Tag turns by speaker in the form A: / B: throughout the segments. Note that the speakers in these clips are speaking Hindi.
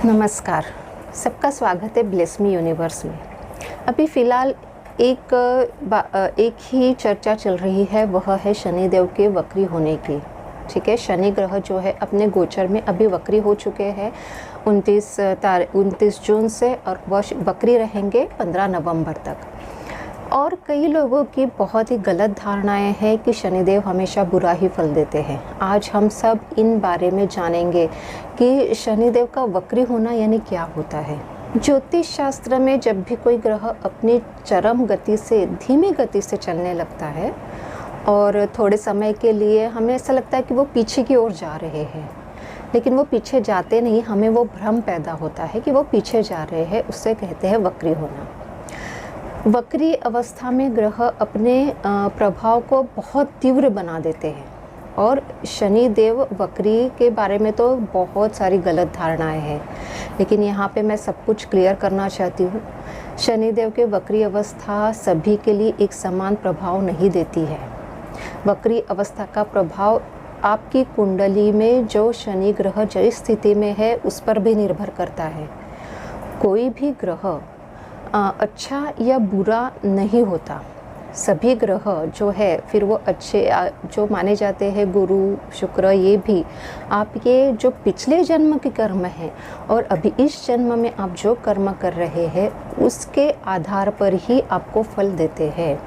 A: नमस्कार, सबका स्वागत है ब्लेस मी यूनिवर्स में। अभी फ़िलहाल एक ही चर्चा चल रही है, वह है शनिदेव के वक्री होने की। ठीक है, शनि ग्रह जो है अपने गोचर में अभी वक्री हो चुके हैं 29 जून से, और वह वक्री रहेंगे 15 नवंबर तक। और कई लोगों की बहुत ही गलत धारणाएं हैं कि शनिदेव हमेशा बुरा ही फल देते हैं। आज हम सब इन बारे में जानेंगे कि शनिदेव का वक्री होना यानी क्या होता है। ज्योतिष शास्त्र में जब भी कोई ग्रह अपनी चरम गति से धीमी गति से चलने लगता है और थोड़े समय के लिए हमें ऐसा लगता है कि वो पीछे की ओर जा रहे हैं, लेकिन वो पीछे जाते नहीं, हमें वो भ्रम पैदा होता है कि वो पीछे जा रहे हैं, उससे कहते हैं वक्री होना। वक्री अवस्था में ग्रह अपने प्रभाव को बहुत तीव्र बना देते हैं, और शनि देव वक्री के बारे में तो बहुत सारी गलत धारणाएं हैं, लेकिन यहाँ पे मैं सब कुछ क्लियर करना चाहती हूँ। शनि देव के वक्री अवस्था सभी के लिए एक समान प्रभाव नहीं देती है। वक्री अवस्था का प्रभाव आपकी कुंडली में जो शनि ग्रह जिस स्थिति में है उस पर भी निर्भर करता है। कोई भी ग्रह अच्छा या बुरा नहीं होता। सभी ग्रह जो है फिर वो अच्छे जो माने जाते हैं, गुरु शुक्र, ये भी आपके जो पिछले जन्म के कर्म हैं और अभी इस जन्म में आप जो कर्म कर रहे हैं उसके आधार पर ही आपको फल देते हैं।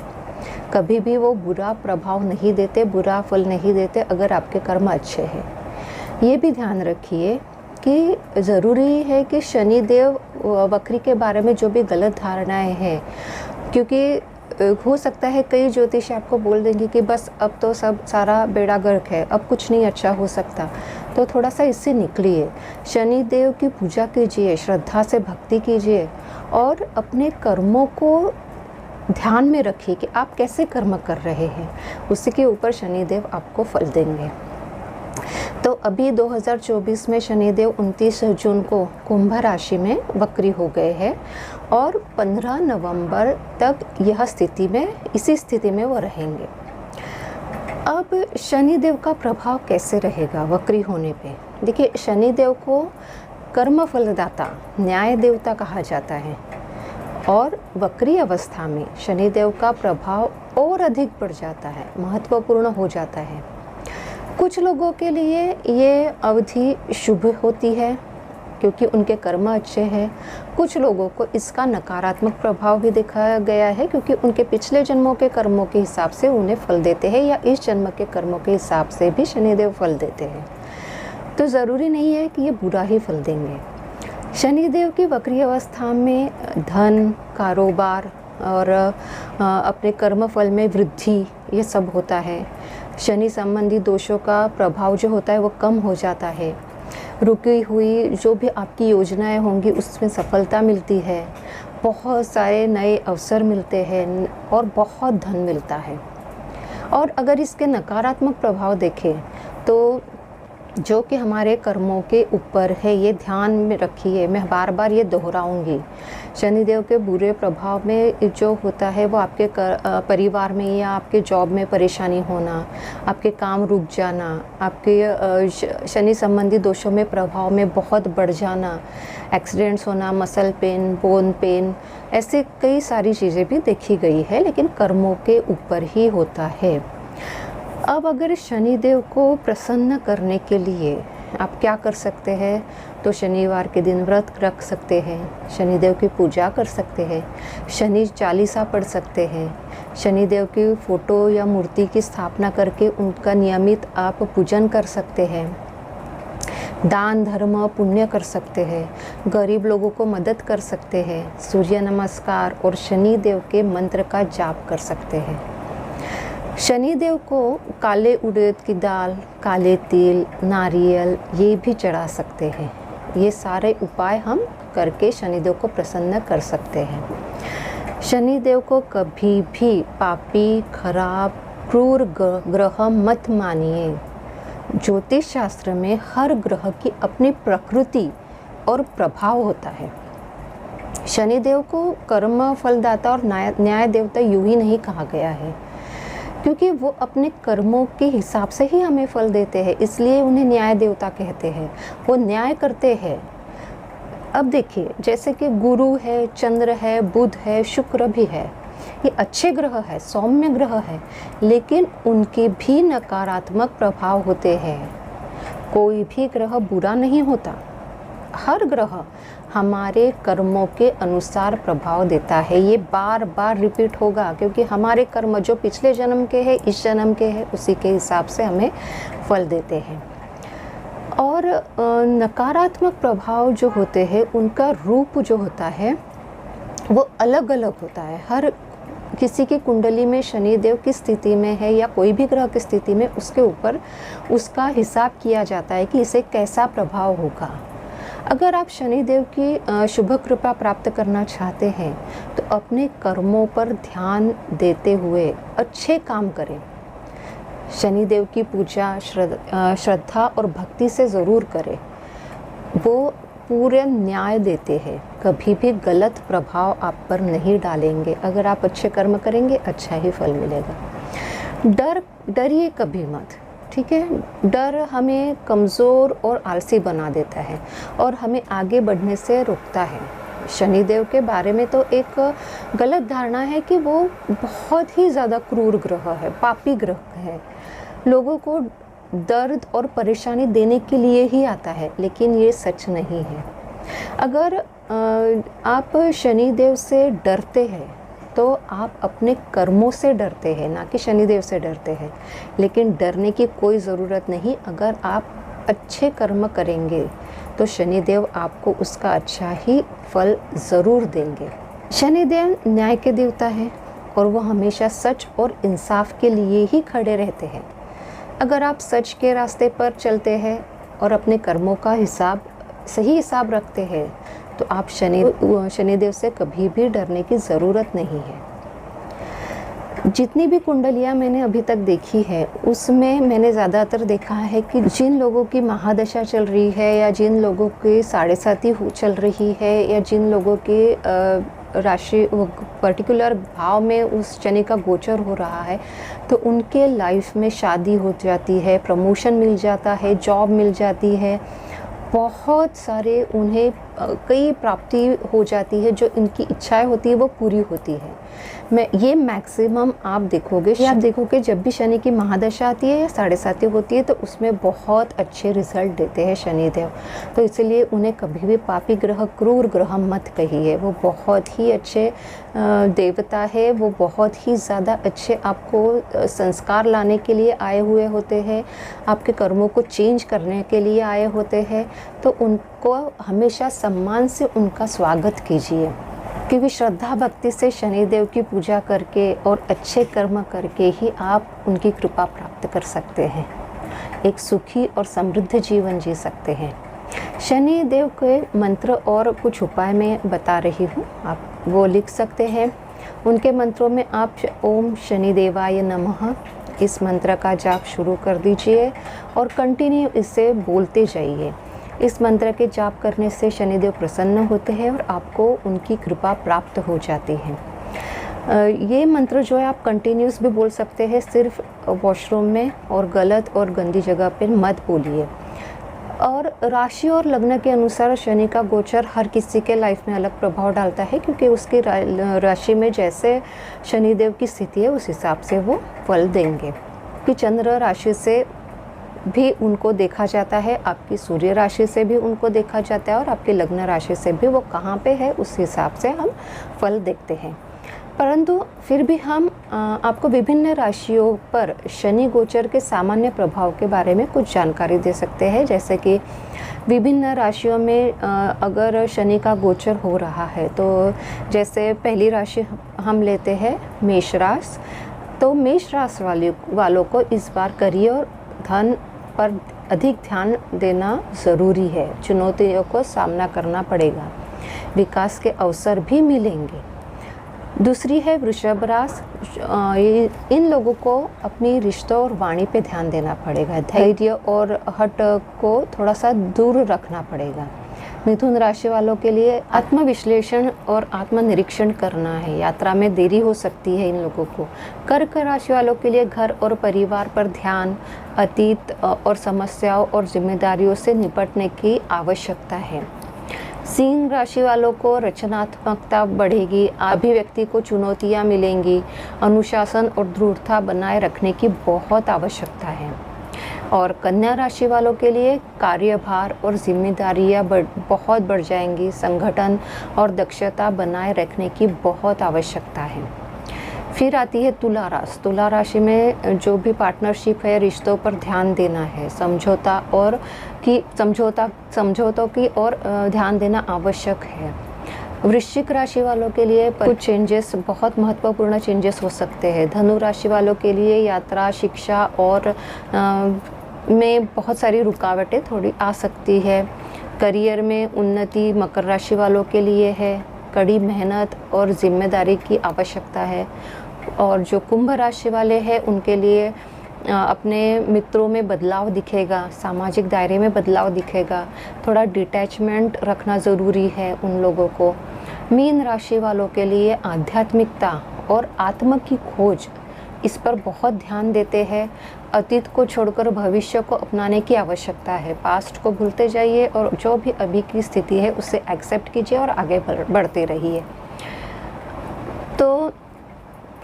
A: कभी भी वो बुरा प्रभाव नहीं देते, बुरा फल नहीं देते अगर आपके कर्म अच्छे हैं। ये भी ध्यान रखिए कि ज़रूरी है कि शनिदेव वक्री के बारे में जो भी गलत धारणाएं हैं, क्योंकि हो सकता है कई ज्योतिषी आपको बोल देंगे कि बस अब तो सब सारा बेड़ा गर्क है, अब कुछ नहीं अच्छा हो सकता। तो थोड़ा सा इससे निकलिए, शनिदेव की पूजा कीजिए, श्रद्धा से भक्ति कीजिए और अपने कर्मों को ध्यान में रखिए कि आप कैसे कर्म कर रहे हैं, उसी के ऊपर शनिदेव आपको फल देंगे। तो अभी 2024 में शनिदेव 29 जून को कुंभ राशि में वक्री हो गए हैं और 15 नवंबर तक यह इसी स्थिति में वो रहेंगे। अब शनिदेव का प्रभाव कैसे रहेगा वक्री होने पे? देखिए, शनिदेव को कर्म फलदाता, न्याय देवता कहा जाता है, और वक्री अवस्था में शनिदेव का प्रभाव और अधिक बढ़ जाता है, महत्वपूर्ण हो जाता है। कुछ लोगों के लिए ये अवधि शुभ होती है क्योंकि उनके कर्म अच्छे हैं। कुछ लोगों को इसका नकारात्मक प्रभाव भी दिखाया गया है क्योंकि उनके पिछले जन्मों के कर्मों के हिसाब से उन्हें फल देते हैं, या इस जन्म के कर्मों के हिसाब से भी शनिदेव फल देते हैं। तो ज़रूरी नहीं है कि ये बुरा ही फल देंगे। शनिदेव की वक्री अवस्था में धन, कारोबार और अपने कर्म फल में वृद्धि, ये सब होता है। शनि संबंधी दोषों का प्रभाव जो होता है वो कम हो जाता है। रुकी हुई जो भी आपकी योजनाएं होंगी उसमें सफलता मिलती है, बहुत सारे नए अवसर मिलते हैं और बहुत धन मिलता है। और अगर इसके नकारात्मक प्रभाव देखें तो जो कि हमारे कर्मों के ऊपर है, ये ध्यान में रखिए, मैं बार बार ये दोहराऊंगी। शनिदेव के बुरे प्रभाव में जो होता है वो आपके परिवार में या आपके जॉब में परेशानी होना, आपके काम रुक जाना, आपके शनि संबंधी दोषों में प्रभाव में बहुत बढ़ जाना, एक्सीडेंट्स होना, मसल पेन, बोन पेन, ऐसे कई सारी चीज़ें भी देखी गई है, लेकिन कर्मों के ऊपर ही होता है। अब अगर शनिदेव को प्रसन्न करने के लिए आप क्या कर सकते हैं, तो शनिवार के दिन व्रत रख सकते हैं, शनिदेव की पूजा कर सकते हैं, शनि चालीसा पढ़ सकते हैं, शनिदेव की फ़ोटो या मूर्ति की स्थापना करके उनका नियमित आप पूजन कर सकते हैं, दान धर्म पुण्य कर सकते हैं, गरीब लोगों को मदद कर सकते हैं, सूर्य नमस्कार और शनिदेव के मंत्र का जाप कर सकते हैं। शनिदेव को काले उड़द की दाल, काले तिल, नारियल ये भी चढ़ा सकते हैं। ये सारे उपाय हम करके शनिदेव को प्रसन्न कर सकते हैं। शनिदेव को कभी भी पापी, खराब, क्रूर ग्रह मत मानिए। ज्योतिष शास्त्र में हर ग्रह की अपनी प्रकृति और प्रभाव होता है। शनिदेव को कर्म फलदाता और न्याय देवता यूं ही नहीं कहा गया है, क्योंकि वो अपने कर्मों के हिसाब से ही हमें फल देते हैं, इसलिए उन्हें न्याय देवता कहते हैं। वो न्याय करते हैं। अब देखिए, जैसे कि गुरु है, चंद्र है, बुध है, शुक्र भी है, ये अच्छे ग्रह है, सौम्य ग्रह है, लेकिन उनके भी नकारात्मक प्रभाव होते हैं। कोई भी ग्रह बुरा नहीं होता, हर ग्रह हमारे कर्मों के अनुसार प्रभाव देता है। ये बार बार रिपीट होगा, क्योंकि हमारे कर्म जो पिछले जन्म के हैं, इस जन्म के हैं, उसी के हिसाब से हमें फल देते हैं। और नकारात्मक प्रभाव जो होते हैं, उनका रूप जो होता है वो अलग अलग होता है। हर किसी की कुंडली में शनिदेव किस स्थिति में है या कोई भी ग्रह की स्थिति में, उसके ऊपर उसका हिसाब किया जाता है कि इसे कैसा प्रभाव होगा। अगर आप शनिदेव की शुभ कृपा प्राप्त करना चाहते हैं तो अपने कर्मों पर ध्यान देते हुए अच्छे काम करें। शनिदेव की पूजा श्रद्धा और भक्ति से ज़रूर करें। वो पूरे न्याय देते हैं, कभी भी गलत प्रभाव आप पर नहीं डालेंगे। अगर आप अच्छे कर्म करेंगे, अच्छा ही फल मिलेगा। डरिए कभी मत, ठीक है। डर हमें कमज़ोर और आलसी बना देता है और हमें आगे बढ़ने से रोकता है। शनिदेव के बारे में तो एक गलत धारणा है कि वो बहुत ही ज़्यादा क्रूर ग्रह है, पापी ग्रह है, लोगों को दर्द और परेशानी देने के लिए ही आता है, लेकिन ये सच नहीं है। अगर आप शनिदेव से डरते हैं तो आप अपने कर्मों से डरते हैं, ना कि शनिदेव से डरते हैं। लेकिन डरने की कोई ज़रूरत नहीं। अगर आप अच्छे कर्म करेंगे तो शनिदेव आपको उसका अच्छा ही फल ज़रूर देंगे। शनिदेव न्याय के देवता है और वो हमेशा सच और इंसाफ के लिए ही खड़े रहते हैं। अगर आप सच के रास्ते पर चलते हैं और अपने कर्मों का सही हिसाब रखते हैं तो आप शनिदेव से कभी भी डरने की ज़रूरत नहीं है। जितनी भी कुंडलियाँ मैंने अभी तक देखी है, उसमें मैंने ज़्यादातर देखा है कि जिन लोगों की महादशा चल रही है या जिन लोगों की साढ़े साती चल रही है या जिन लोगों की राशि पर्टिकुलर भाव में उस शनि का गोचर हो रहा है, तो उनके लाइफ में शादी हो जाती है, प्रमोशन मिल जाता है, जॉब मिल जाती है, बहुत सारे उन्हें कई प्राप्ति हो जाती है, जो इनकी इच्छाएं होती है वो पूरी होती है। ये मैक्सिमम आप देखोगे जब भी शनि की महादशा आती है या साढ़े साती होती है तो उसमें बहुत अच्छे रिजल्ट देते हैं शनिदेव। तो इसलिए उन्हें कभी भी पापी ग्रह, क्रूर ग्रह मत कहिए। वो बहुत ही अच्छे देवता है, वो बहुत ही ज़्यादा अच्छे आपको संस्कार लाने के लिए आए हुए होते हैं, आपके कर्मों को चेंज करने के लिए आए होते हैं। तो उनको हमेशा सम्मान से उनका स्वागत कीजिए, क्योंकि श्रद्धा भक्ति से शनिदेव की पूजा करके और अच्छे कर्म करके ही आप उनकी कृपा प्राप्त कर सकते हैं, एक सुखी और समृद्ध जीवन जी सकते हैं। शनिदेव के मंत्र और कुछ उपाय मैं बता रही हूँ, आप वो लिख सकते हैं। उनके मंत्रों में आप ओम शनिदेवाय नमः इस मंत्र का जाप शुरू कर दीजिए और कंटिन्यू इसे बोलते जाइए। इस मंत्र के जाप करने से शनिदेव प्रसन्न होते हैं और आपको उनकी कृपा प्राप्त हो जाती है। ये मंत्र जो है आप कंटिन्यूस भी बोल सकते हैं, सिर्फ वॉशरूम में और गलत और गंदी जगह पे मत बोलिए। और राशि और लग्न के अनुसार शनि का गोचर हर किसी के लाइफ में अलग प्रभाव डालता है, क्योंकि उसकी राशि में जैसे शनिदेव की स्थिति है उस हिसाब से वो फल देंगे। कि चंद्र राशि से भी उनको देखा जाता है, आपकी सूर्य राशि से भी उनको देखा जाता है और आपकी लग्न राशि से भी वो कहाँ पे है उस हिसाब से हम फल देखते हैं। परंतु फिर भी हम आपको विभिन्न राशियों पर शनि गोचर के सामान्य प्रभाव के बारे में कुछ जानकारी दे सकते हैं। जैसे कि विभिन्न राशियों में अगर शनि का गोचर हो रहा है, तो जैसे पहली राशि हम लेते हैं मेष राशि, तो मेष राशि वालों को इस बार करियर धन पर अधिक ध्यान देना ज़रूरी है। चुनौतियों को सामना करना पड़ेगा, विकास के अवसर भी मिलेंगे। दूसरी है वृषभ राशि, इन लोगों को अपनी रिश्तों और वाणी पे ध्यान देना पड़ेगा, धैर्य और हट को थोड़ा सा दूर रखना पड़ेगा। मिथुन राशि वालों के लिए आत्मविश्लेषण और आत्मनिरीक्षण करना है, यात्रा में देरी हो सकती है इन लोगों को। कर्क राशि वालों के लिए घर और परिवार पर ध्यान, अतीत और समस्याओं और जिम्मेदारियों से निपटने की आवश्यकता है। सिंह राशि वालों को रचनात्मकता बढ़ेगी, अभिव्यक्ति को चुनौतियाँ मिलेंगी, अनुशासन और दृढ़ता बनाए रखने की बहुत आवश्यकता है। और कन्या राशि वालों के लिए कार्यभार और जिम्मेदारियाँ बहुत बढ़ जाएंगी, संगठन और दक्षता बनाए रखने की बहुत आवश्यकता है। फिर आती है तुला राशि। तुला राशि में जो भी पार्टनरशिप है, रिश्तों पर ध्यान देना है, समझौतों की और ध्यान देना आवश्यक है। वृश्चिक राशि वालों के लिए कुछ चेंजेस, बहुत महत्वपूर्ण चेंजेस हो सकते हैं। धनु राशि वालों के लिए यात्रा, शिक्षा और में बहुत सारी रुकावटें थोड़ी आ सकती है। करियर में उन्नति मकर राशि वालों के लिए है। कड़ी मेहनत और जिम्मेदारी की आवश्यकता है। और जो कुंभ राशि वाले हैं उनके लिए अपने मित्रों में बदलाव दिखेगा, सामाजिक दायरे में बदलाव दिखेगा, थोड़ा डिटैचमेंट रखना ज़रूरी है उन लोगों को। मीन राशि वालों के लिए आध्यात्मिकता और आत्म की खोज, इस पर बहुत ध्यान देते हैं। अतीत को छोड़कर भविष्य को अपनाने की आवश्यकता है। पास्ट को भूलते जाइए और जो भी अभी की स्थिति है उसे एक्सेप्ट कीजिए और आगे बढ़ते रहिए। तो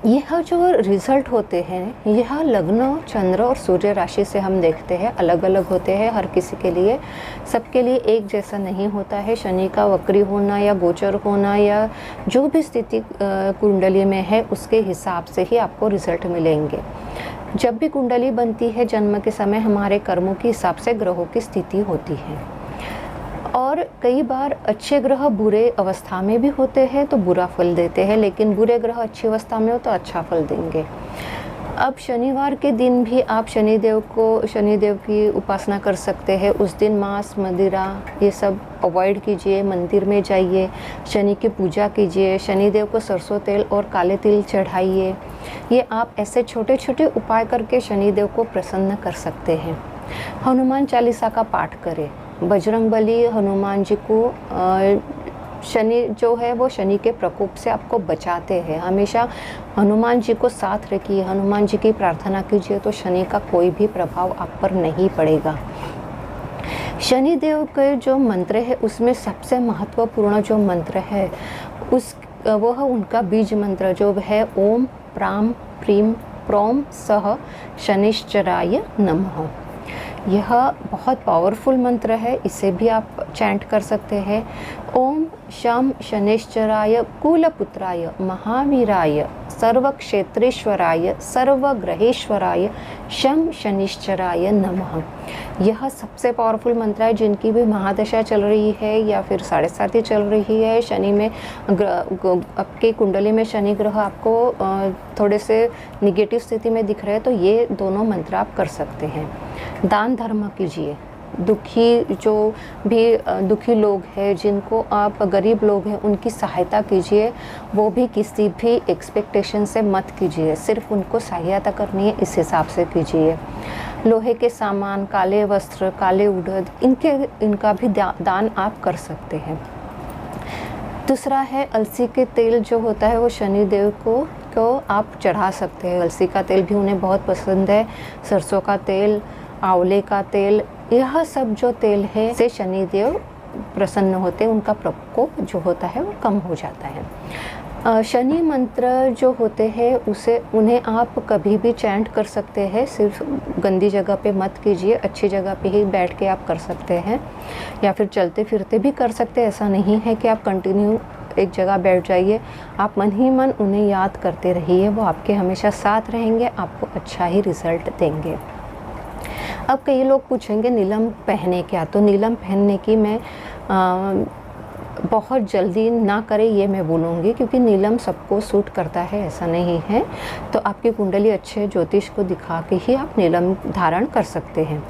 A: यह जो रिज़ल्ट होते हैं, यह लग्न, चंद्र और सूर्य राशि से हम देखते हैं, अलग अलग होते हैं हर किसी के लिए, सबके लिए एक जैसा नहीं होता है। शनि का वक्री होना या गोचर होना या जो भी स्थिति कुंडली में है उसके हिसाब से ही आपको रिज़ल्ट मिलेंगे। जब भी कुंडली बनती है जन्म के समय हमारे कर्मों के हिसाब से ग्रहों की स्थिति होती है। और कई बार अच्छे ग्रह बुरे अवस्था में भी होते हैं तो बुरा फल देते हैं, लेकिन बुरे ग्रह अच्छी अवस्था में हो तो अच्छा फल देंगे। अब शनिवार के दिन भी आप शनिदेव की उपासना कर सकते हैं। उस दिन मांस, मदिरा ये सब अवॉइड कीजिए, मंदिर में जाइए, शनि की पूजा कीजिए, शनिदेव को सरसों तेल और काले तिल चढ़ाइए। ये आप ऐसे छोटे छोटे उपाय करके शनिदेव को प्रसन्न कर सकते हैं। हनुमान चालीसा का पाठ करें। बजरंगबली हनुमान जी को शनि जो है वो शनि के प्रकोप से आपको बचाते हैं। हमेशा हनुमान जी को साथ रखिए, हनुमान जी की प्रार्थना कीजिए तो शनि का कोई भी प्रभाव आप पर नहीं पड़ेगा। शनि देव के जो मंत्र है उसमें सबसे महत्वपूर्ण जो मंत्र है वह उनका बीज मंत्र जो है ओम प्राम प्रीम प्रोम सह शनिश्चराय नमः। यह बहुत पावरफुल मंत्र है, इसे भी आप चैंट कर सकते हैं। ओम शम शनिश्चराय कुलपुत्राय महावीराय सर्वक्षेत्रेश्वराय सर्वग्रहेश्वराय शम शनिश्चराय नमः। यह सबसे पावरफुल मंत्र है। जिनकी भी महादशा चल रही है या फिर 7.5 चल रही है, शनि में आपके कुंडली में शनि ग्रह आपको थोड़े से निगेटिव स्थिति में दिख रहे हैं तो ये दोनों मंत्र आप कर सकते हैं। दान धर्म कीजिए। दुखी लोग हैं, जिनको आप गरीब लोग हैं उनकी सहायता कीजिए। वो भी किसी भी एक्सपेक्टेशन से मत कीजिए, सिर्फ उनको सहायता करनी है इस हिसाब से कीजिए। लोहे के सामान, काले वस्त्र, काले उड़द इनका भी दान आप कर सकते हैं। दूसरा है अलसी के तेल जो होता है वो शनि देव को आप चढ़ा सकते हैं। अलसी का तेल भी उन्हें बहुत पसंद है। सरसों का तेल, आंवले का तेल, यह सब जो तेल है से शनिदेव प्रसन्न होते हैं, उनका प्रकोप जो होता है वो कम हो जाता है। शनि मंत्र जो होते हैं उन्हें आप कभी भी चैंट कर सकते हैं। सिर्फ गंदी जगह पे मत कीजिए, अच्छी जगह पे ही बैठ के आप कर सकते हैं या फिर चलते फिरते भी कर सकते हैं। ऐसा नहीं है कि आप कंटिन्यू एक जगह बैठ जाइए, आप मन ही मन उन्हें याद करते रहिए, वो आपके हमेशा साथ रहेंगे, आपको अच्छा ही रिजल्ट देंगे। अब कई लोग पूछेंगे नीलम पहने क्या, तो नीलम पहनने की मैं बहुत जल्दी ना करें ये मैं बोलूँगी, क्योंकि नीलम सबको सूट करता है ऐसा नहीं है। तो आपकी कुंडली अच्छे ज्योतिष को दिखा के ही आप नीलम धारण कर सकते हैं।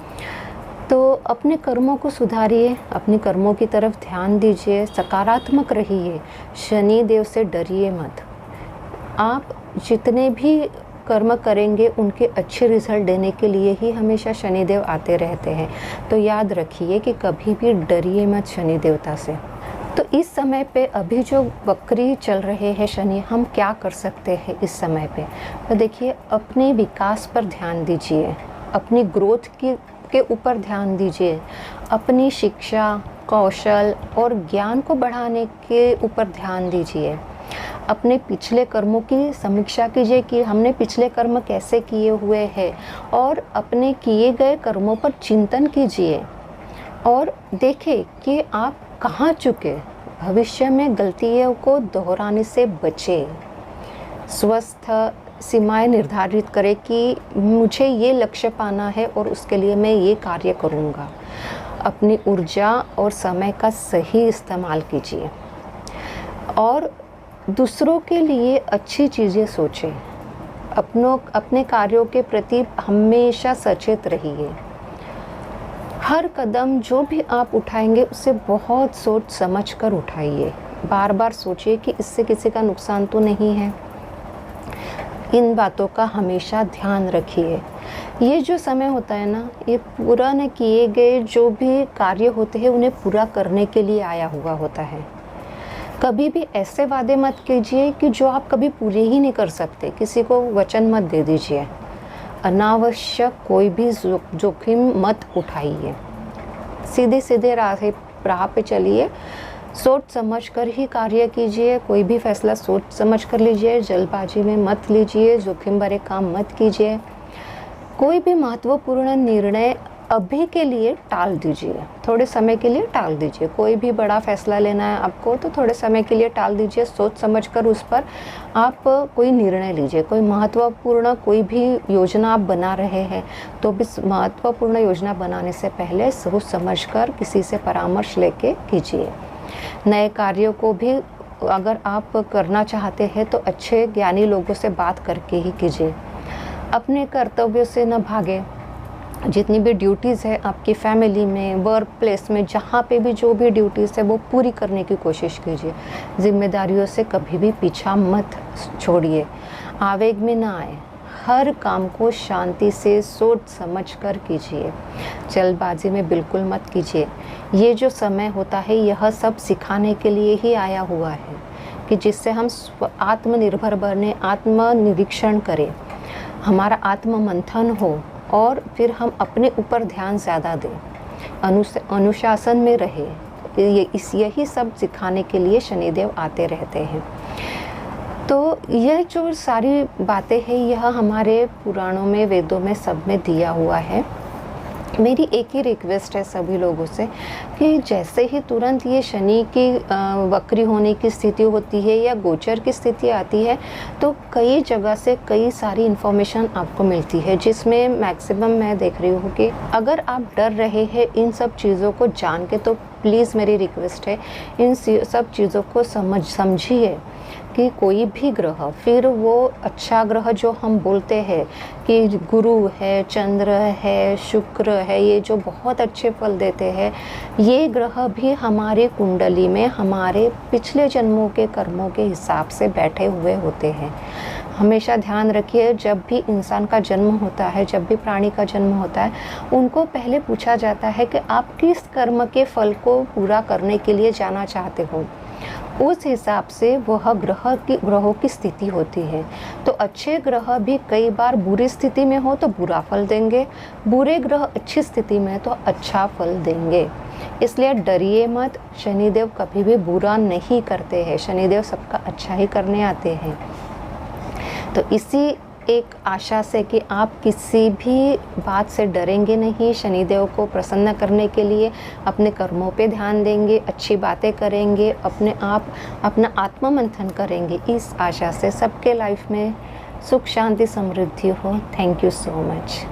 A: तो अपने कर्मों को सुधारिए, अपने कर्मों की तरफ ध्यान दीजिए, सकारात्मक रहिए, शनि देव से डरिए मत। आप जितने भी कर्म करेंगे उनके अच्छे रिजल्ट देने के लिए ही हमेशा शनिदेव आते रहते हैं। तो याद रखिए कि कभी भी डरिए मत शनि देवता से। तो इस समय पे अभी जो वक्री चल रहे हैं शनि, हम क्या कर सकते हैं इस समय पे? तो देखिए, अपने विकास पर ध्यान दीजिए, अपनी ग्रोथ की के ऊपर ध्यान दीजिए, अपनी शिक्षा, कौशल और ज्ञान को बढ़ाने के ऊपर ध्यान दीजिए। अपने पिछले कर्मों की समीक्षा कीजिए कि हमने पिछले कर्म कैसे किए हुए हैं, और अपने किए गए कर्मों पर चिंतन कीजिए और देखें कि आप कहाँ चुके। भविष्य में गलतियों को दोहराने से बचें। स्वस्थ सीमाएं निर्धारित करें कि मुझे ये लक्ष्य पाना है और उसके लिए मैं ये कार्य करूँगा। अपनी ऊर्जा और समय का सही इस्तेमाल कीजिए और दूसरों के लिए अच्छी चीज़ें सोचें। अपने कार्यों के प्रति हमेशा सचेत रहिए। हर कदम जो भी आप उठाएंगे उसे बहुत सोच समझ कर उठाइए। बार बार सोचिए कि इससे किसी का नुकसान तो नहीं है। इन बातों का हमेशा ध्यान रखिए। ये जो समय होता है ना, ये पूरा न किए गए जो भी कार्य होते हैं उन्हें पूरा करने के लिए आया हुआ होता है। कभी भी ऐसे वादे मत कीजिए कि जो आप कभी पूरे ही नहीं कर सकते। किसी को वचन मत दे दीजिए। अनावश्यक कोई भी जोखिम मत उठाइए। सीधे सीधे राह पे चलिए। सोच समझ कर ही कार्य कीजिए। कोई भी फैसला सोच समझ कर लीजिए। जल्दबाजी में मत लीजिए। जोखिम भरे काम मत कीजिए। कोई भी महत्वपूर्ण निर्णय अभी के लिए टाल दीजिए। थोड़े समय के लिए टाल दीजिए। कोई भी बड़ा फैसला लेना है आपको तो थोड़े समय के लिए टाल दीजिए। सोच समझ कर उस पर आप कोई निर्णय लीजिए। कोई महत्वपूर्ण कोई भी योजना आप बना रहे हैं तो भी महत्वपूर्ण योजना बनाने से पहले सोच समझ कर किसी से परामर्श लेके कीजिए। नए कार्यों को भी अगर आप करना चाहते हैं तो अच्छे ज्ञानी लोगों से बात करके ही कीजिए। अपने कर्तव्यों से न भागे। जितनी भी ड्यूटीज़ है आपकी फैमिली में, वर्क प्लेस में, जहाँ पे भी जो भी ड्यूटीज़ है वो पूरी करने की कोशिश कीजिए। जिम्मेदारियों से कभी भी पीछा मत छोड़िए। आवेग में ना आए। हर काम को शांति से सोच समझ कर कीजिए। जल्दबाजी में बिल्कुल मत कीजिए। ये जो समय होता है यह सब सिखाने के लिए ही आया हुआ है कि जिससे हम आत्मनिर्भर बने, आत्मनिरीक्षण करें, हमारा आत्म मंथन हो और फिर हम अपने ऊपर ध्यान ज़्यादा दें, अनुशासन में रहे। यही सब सिखाने के लिए शनिदेव आते रहते हैं। तो यह जो सारी बातें हैं यह हमारे पुराणों में, वेदों में, सब में दिया हुआ है। मेरी एक ही रिक्वेस्ट है सभी लोगों से कि जैसे ही तुरंत ये शनि की वक्री होने की स्थिति होती है या गोचर की स्थिति आती है तो कई जगह से कई सारी इन्फॉर्मेशन आपको मिलती है, जिसमें मैक्सिमम मैं देख रही हूँ कि अगर आप डर रहे हैं इन सब चीज़ों को जान के तो प्लीज़ मेरी रिक्वेस्ट है इन सब चीज़ों को समझिए कि कोई भी ग्रह, फिर वो अच्छा ग्रह जो हम बोलते हैं कि गुरु है, चंद्र है, शुक्र है, ये जो बहुत अच्छे फल देते हैं, ये ग्रह भी हमारे कुंडली में हमारे पिछले जन्मों के कर्मों के हिसाब से बैठे हुए होते हैं। हमेशा ध्यान रखिए, जब भी इंसान का जन्म होता है, जब भी प्राणी का जन्म होता है, उनको पहले पूछा जाता है कि आप किस कर्म के फल को पूरा करने के लिए जाना चाहते हो। उस हिसाब से वह ग्रहों की स्थिति होती है। तो अच्छे ग्रह भी कई बार बुरी स्थिति में हो तो बुरा फल देंगे, बुरे ग्रह अच्छी स्थिति में तो अच्छा फल देंगे। इसलिए डरिए मत। शनिदेव कभी भी बुरा नहीं करते हैं। शनिदेव सबका अच्छा ही करने आते हैं। तो इसी एक आशा से कि आप किसी भी बात से डरेंगे नहीं, शनिदेव को प्रसन्न करने के लिए अपने कर्मों पे ध्यान देंगे, अच्छी बातें करेंगे, अपना आत्ममंथन करेंगे, इस आशा से सबके लाइफ में सुख शांति समृद्धि हो। Thank you so much.